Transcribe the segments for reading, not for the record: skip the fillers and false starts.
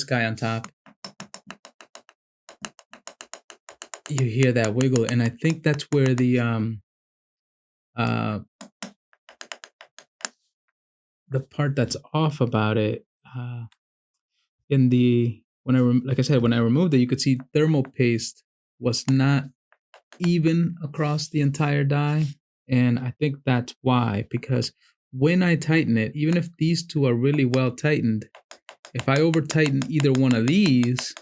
guy on top, you hear that wiggle, and I think that's where uh the part that's off about it, in the when like I said, when I removed it, you could see thermal paste was not even across the entire die, and I think that's why, because when I tighten it, even if these two are really well tightened, if I over tighten either one of these,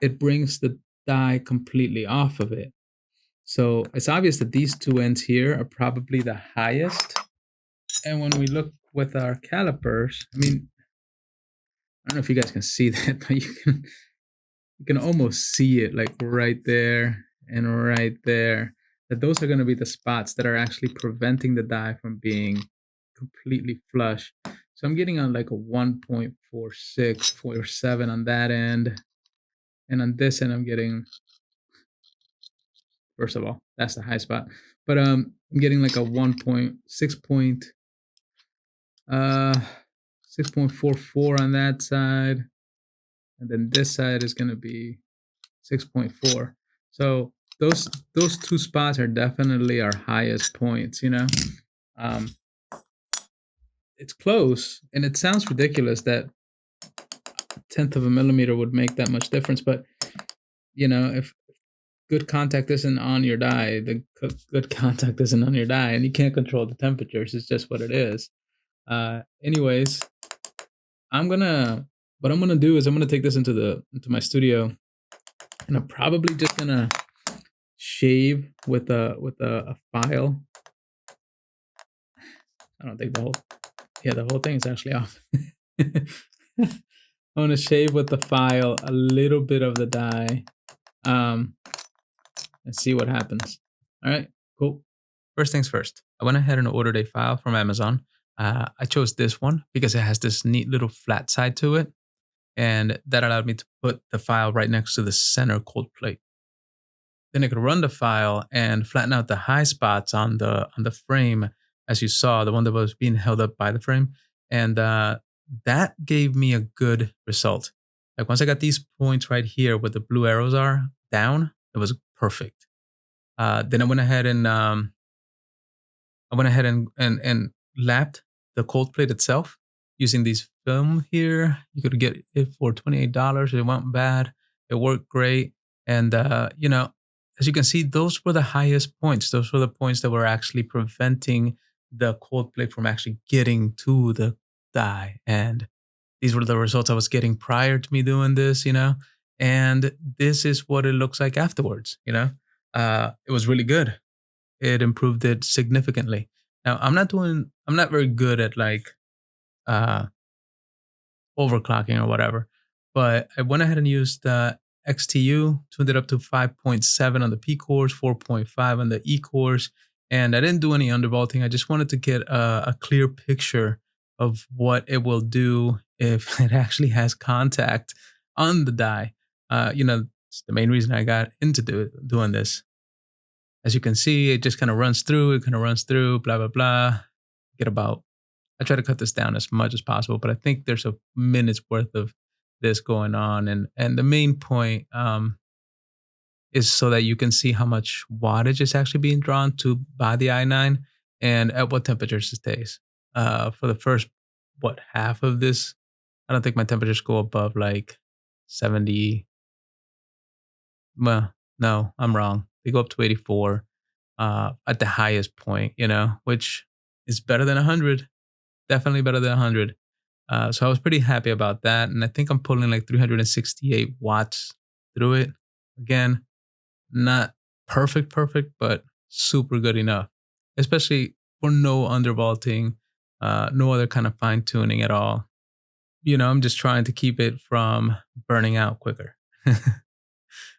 it brings the die completely off of it. So it's obvious that these two ends here are probably the highest. And when we look with our calipers, I mean, I don't know if you guys can see that, but you can almost see it like right there and right there. That those are going to be the spots that are actually preventing the die from being completely flush. So I'm getting on like a 1.46, 47 on that end. And on this end, I'm getting, first of all, that's the high spot. But I'm getting like a 6.44 on that side. And then this side is going to be 6.4. So those two spots are definitely our highest points, you know. It's close, and it sounds ridiculous that 1/10 of a millimeter would make that much difference, but you know, if good contact isn't on your die, the good contact isn't on your die, and you can't control the temperatures. It's just what it is. Anyways, what I'm gonna do is I'm gonna take this into my studio, and I'm probably just gonna shave with a file. I don't think the whole thing is actually off. I'm gonna shave with the file a little bit of the die, and see what happens. All right, cool. First things first, I went ahead and ordered a file from Amazon. I chose this one because it has this neat little flat side to it, and that allowed me to put the file right next to the center cold plate. Then I could run the file and flatten out the high spots on the frame, as you saw, the one that was being held up by the frame, and that gave me a good result. Like once I got these points right here where the blue arrows are down, it was perfect. Then I went ahead and lapped the cold plate itself using these film here. You could get it for $28. It wasn't bad. It worked great. And, you know, as you can see, those were the highest points. Those were the points that were actually preventing the cold plate from actually getting to the die. And these were the results I was getting prior to me doing this, you know. And this is what it looks like afterwards, you know. It was really good. It improved it significantly. Now, I'm not very good at like overclocking or whatever, but I went ahead and used XTU, tuned it up to 5.7 on the P cores, 4.5 on the E cores, and I didn't do any undervolting. I just wanted to get a clear picture of what it will do if it actually has contact on the die. You know, it's the main reason I got into doing this. As you can see, it just kind of runs through, blah, blah, blah. I try to cut this down as much as possible, but I think there's a minute's worth of this going on. And the main point is so that you can see how much wattage is actually being drawn to by the i9 and at what temperatures it stays. For the first, half of this, I don't think my temperatures go above like 70. Well, no, I'm wrong. They go up to 84 at the highest point, you know, which is better than 100. Definitely better than 100. So I was pretty happy about that. And I think I'm pulling like 368 watts through it. Again, not perfect, but super good enough, especially for no undervolting, no other kind of fine tuning at all. You know, I'm just trying to keep it from burning out quicker.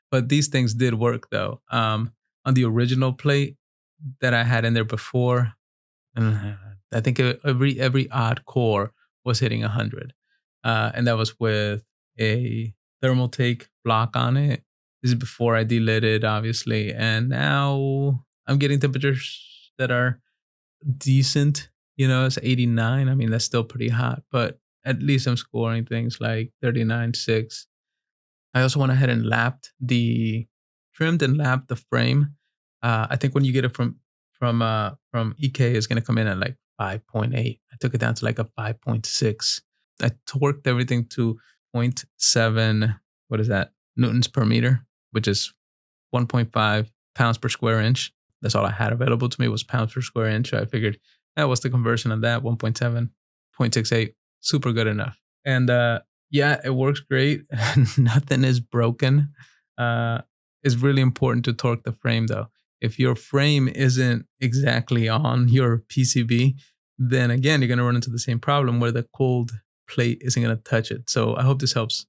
But these things did work though. On the original plate that I had in there before, I think every odd core was hitting 100, and that was with a thermal take block on it. This is before I delit it, obviously, and now I'm getting temperatures that are decent. You know, it's 89. I mean, that's still pretty hot, but at least I'm scoring things like 39.6. I also went ahead and trimmed and lapped the frame. I think when you get it from EK, it's gonna come in at like 5.8. I took it down to like a 5.6. I torqued everything to zero point 0.7. What is that? Newtons per meter, which is 1.5 pounds per square inch. That's all I had available to me was pounds per square inch. So I figured that was the conversion of that 1.7, 0.68, super good enough. And yeah, it works great. Nothing is broken. It's really important to torque the frame though. If your frame isn't exactly on your PCB, then again, you're going to run into the same problem where the cold plate isn't going to touch it. So I hope this helps.